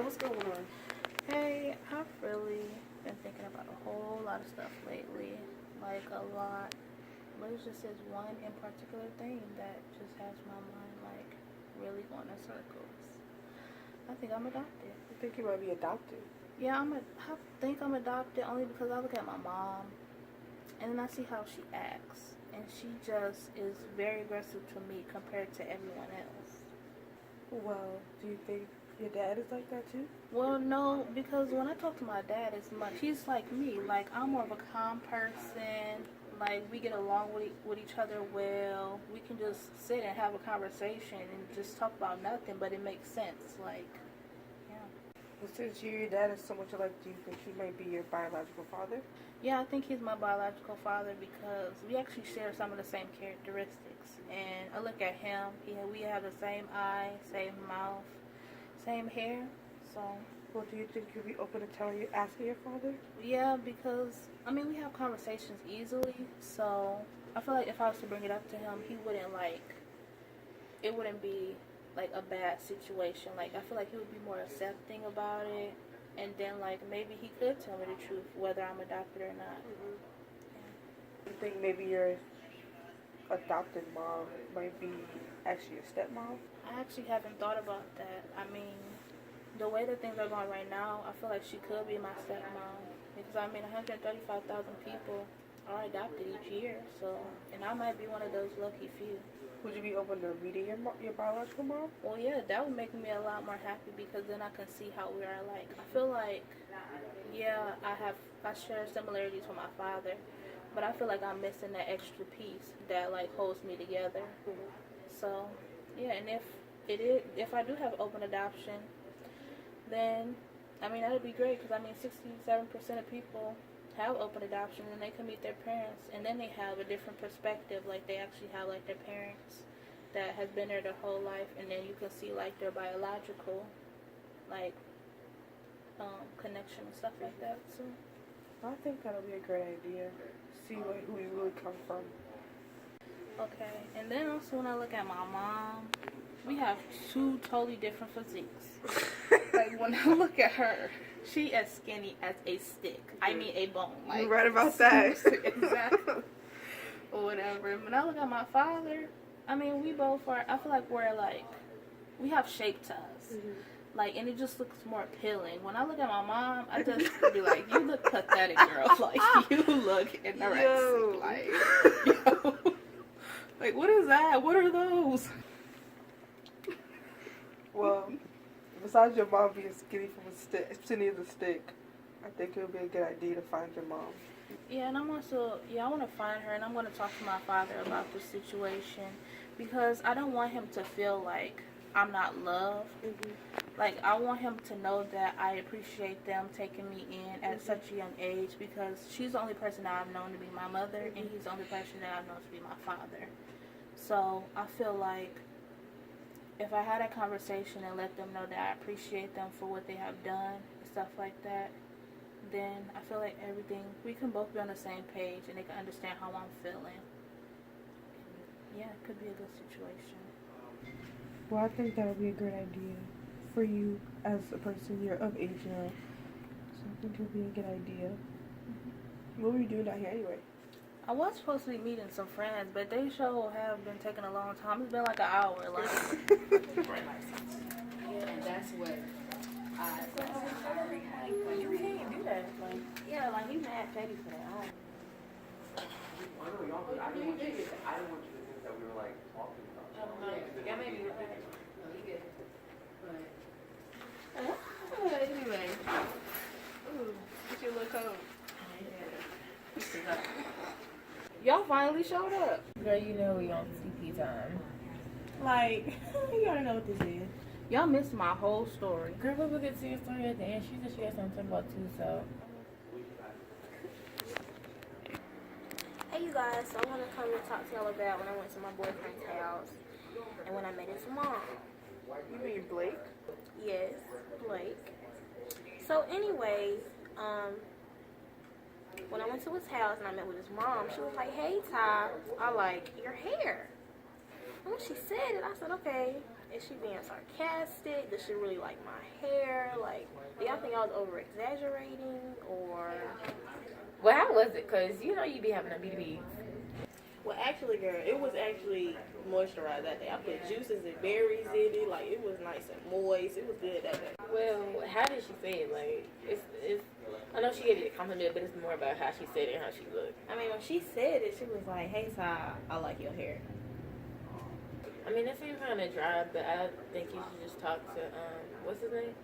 what's going on? Hey, I've really been thinking about a whole lot of stuff lately. Like, a lot. But it's just this one in particular thing that just has my mind, like, really going in circles. I think I'm adopted. You think you might be adopted? Yeah, I think I'm adopted only because I look at my mom and then I see how she acts. And she just is very aggressive to me compared to everyone else. Well, do you think your dad is like that too? Well, no, because when I talk to my dad, he's like me. Like, I'm more of a calm person. Like, we get along with each other well. We can just sit and have a conversation and just talk about nothing, but it makes sense. Like, yeah. Well, since your dad is so much alike, do you think he might be your biological father? Yeah, I think he's my biological father because we actually share some of the same characteristics. And I look at him, we have the same eye, same mouth, same hair. So, well, do you think you'll be open to asking your father? Yeah, because, I mean, we have conversations easily. So, I feel like if I was to bring it up to him, he wouldn't, it wouldn't be, a bad situation. Like, I feel like he would be more accepting about it. And then, maybe he could tell me the truth, whether I'm adopted or not. Mm-hmm. Yeah. You think maybe your adopted mom might be actually a stepmom? I actually haven't thought about that. I mean, the way that things are going right now, I feel like she could be my stepmom. Because, 135,000 people are adopted each year. So, and I might be one of those lucky few. Would you be open to meeting your biological mom? Well, yeah, that would make me a lot more happy because then I can see how we are alike. I feel like, yeah, I share similarities with my father, but I feel like I'm missing that extra piece that holds me together. Mm-hmm. So, yeah, and if I do have open adoption, then that'd be great because 67% of people have open adoption and they can meet their parents and then they have a different perspective. Like, they actually have their parents that has been there their whole life, and then you can see their biological connection and stuff like that. So I think that'll be a great idea. See who you really come from. Okay, and then also when I look at my mom, we have two totally different physiques. When I look at her, she as skinny as a stick. I mean a bone. You're right about that. Exactly. Or whatever. And when I look at my father, we both are, I feel like we have shape to us. Mm-hmm. And it just looks more appealing. When I look at my mom, I just be like, you look pathetic, girl. You look anorexic. Yo. What is that? What are those? Well, besides your mom being skinny skinny as a stick, I think it would be a good idea to find your mom. Yeah, and I want to find her, and I'm going to talk to my father about the situation because I don't want him to feel like I'm not loved. Mm-hmm. I want him to know that I appreciate them taking me in at such a young age because she's the only person that I've known to be my mother, and he's the only person that I've known to be my father. So I feel like if I had a conversation and let them know that I appreciate them for what they have done and stuff like that, then I feel like we can both be on the same page and they can understand how I'm feeling. Yeah, it could be a good situation. Well, I think that would be a good idea for you as a person. You're of age now, so I think it would be a good idea. Mm-hmm. What were you doing out here anyway? I was supposed to be meeting some friends, but they have been taking a long time. It's been an hour. And that's what you can't do that. He's mad petty for that. I didn't want you to think that we were talking about. Yeah, maybe. Anyway. Ooh, get your little coat. Y'all finally showed up. Girl, you know we on CP time. You already know what this is. Y'all missed my whole story. Girl, we'll get to your story at the end. She said she got something to talk about too, so. Hey you guys, so I want to come and talk to y'all about when I went to my boyfriend's house and when I met his mom. You mean Blake? Yes, Blake. So anyways, when I went to his house and I met with his mom, she was like, hey Ty, I like your hair. And when she said it, I said, okay, is she being sarcastic? Does she really like my hair? Like, do y'all think I was over exaggerating or? Well, how was it? Because you know you be having a BB. Well, actually, girl, it was actually moisturized that day. I put juices and berries in it. Like, it was nice and moist. It was good that day. Well, how did she say it? Like, it's. I know she gave you a compliment, but it's more about how she said it and how she looked. I mean, when she said it, she was like, hey, Ty, I like your hair. I mean, that seems kind of dry, but I think you should just talk to, what's his name?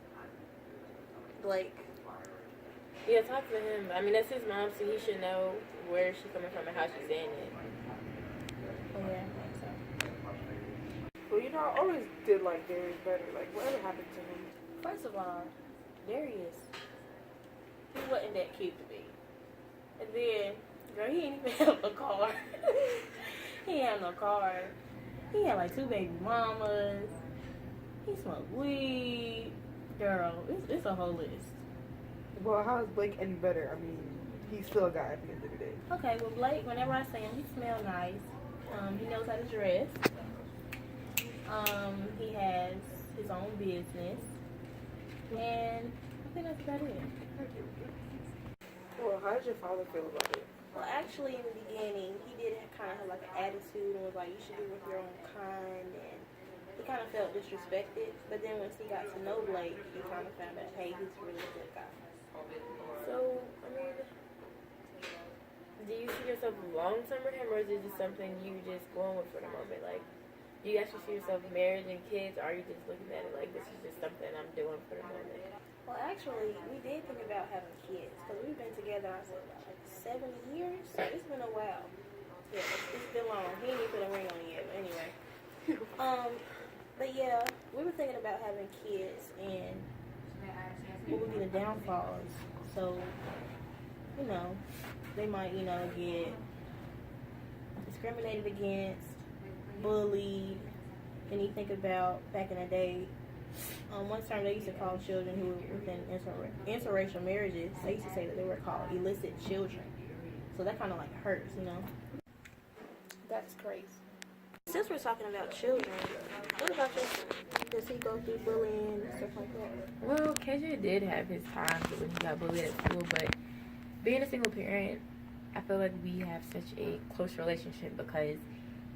Blake. Yeah, talk to him. I mean, that's his mom, so he should know where she's coming from and how she's saying it. Oh, yeah, I think so. Well, you know, I always did like Darius better. Like, whatever happened to him? First of all, Darius, he wasn't that cute to me. And then, girl, he didn't even have a car. He ain't have no car. He had like 2 baby mamas. He smoked weed. Girl, it's a whole list. Well, how is Blake any better? I mean, he's still a guy at the end of the day. Okay, well, Blake, whenever I see him, he smells nice. He knows how to dress. He has his own business. And I think that's about it. Well, how did your father feel about it? Well, actually, in the beginning, he did kind of have like an attitude and was like, you should do with your own kind. And he kind of felt disrespected. But then once he got to know Blake, he kind of found out, hey, he's really a good guy. So, I mean, do you see yourself long-term with him, or is it just something you just going with for the moment? Like, do you actually see yourself marriage and kids, or are you just looking at it like this is just something I'm doing for the moment? Well, actually, we did think about having kids because we've been together, I said, about like 7 years. So it's been a while. Yeah, it's been long. He ain't even put a ring on it yet, but anyway. But yeah, we were thinking about having kids, and what would be the downfalls? So, you know, they might, you know, get discriminated against, bullied. And you think about back in the day, one term they used to call children who were within interracial marriages, they used to say that they were called illicit children. So that kind of like hurts, you know? That's crazy. Since we're talking about children, what about your son? Does he go through bullying and stuff like that? Well, KJ did have his times when he got bullied at school, but being a single parent, I feel like we have such a close relationship because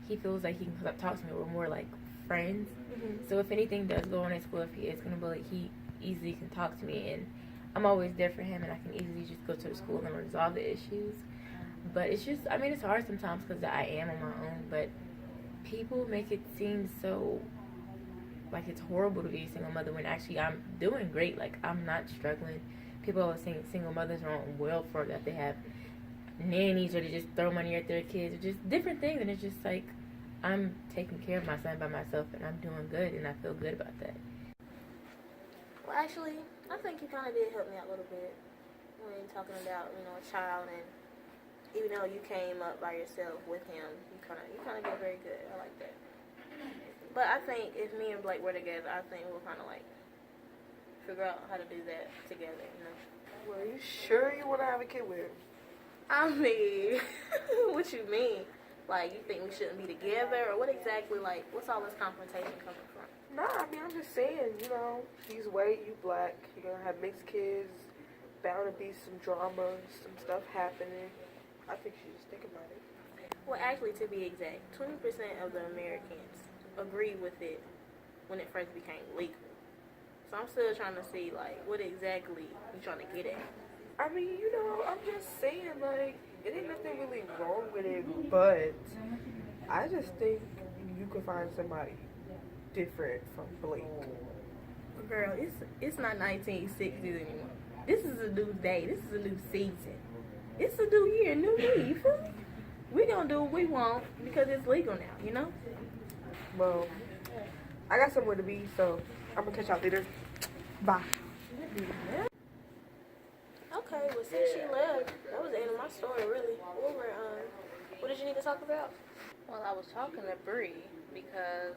he feels like he can talk to me. We're more like friends. Mm-hmm. So if anything does go on at school, if he is going to bully, he easily can talk to me, and I'm always there for him, and I can easily just go to the school and resolve the issues. But it's just, I mean, it's hard sometimes because I am on my own, but people make it seem so like it's horrible to be a single mother when actually I'm doing great. Like, I'm not struggling. People are saying single mothers are on welfare, that they have nannies, or they just throw money at their kids, or just different things, and it's just like I'm taking care of my son by myself, and I'm doing good, and I feel good about that. Well, actually, I think you kind of did help me out a little bit when talking about, you know, a child, and even though you came up by yourself with him, you kind of did very good. I like that. But I think if me and Blake were together, I think we'll kind of like figure out how to do that together, you know? Well, are you sure you want to have a kid with him? I mean, what you mean? Like, you think we shouldn't be together? Or what exactly, like, what's all this confrontation coming from? Nah, I mean, I'm just saying, you know, he's white, you black, you're going to have mixed kids, bound to be some drama, some stuff happening. I think you should just think about it. Well, actually, to be exact, 20% of the Americans agreed with it when it first became legal. So I'm still trying to see, like, what exactly you trying to get at. I mean, you know, I'm just saying, like, it ain't nothing really wrong with it, but I just think you could find somebody different from Blake. Girl, it's not 1960s anymore. This is a new day. This is a new season. It's a new year, new me. You feel me? We gonna do what we want because it's legal now, you know? Well, I got somewhere to be, so I'm gonna catch y'all later. Bye. Okay, well, since she left, that was the end of my story, really. What did you need to talk about? Well, I was talking to Bree because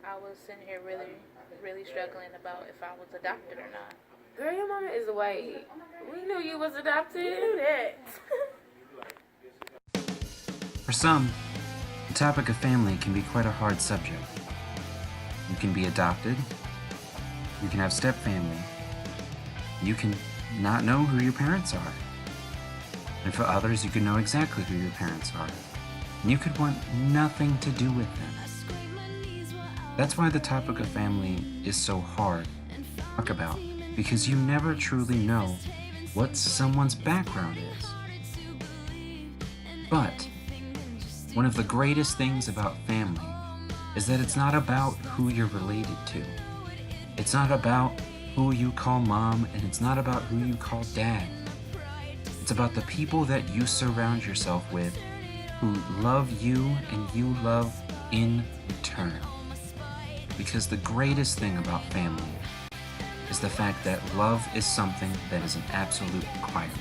I was sitting here really struggling about if I was adopted or not. Girl, your mama is white. We knew you was adopted. You knew that. For some, the topic of family can be quite a hard subject. You can be adopted. You can have step family. You can not know who your parents are. And for others, you can know exactly who your parents are. And you could want nothing to do with them. That's why the topic of family is so hard to talk about, because you never truly know what someone's background is. But one of the greatest things about family is that it's not about who you're related to. It's not about who you call mom, and it's not about who you call dad. It's about the people that you surround yourself with who love you and you love in return. Because the greatest thing about family is the fact that love is something that is an absolute requirement.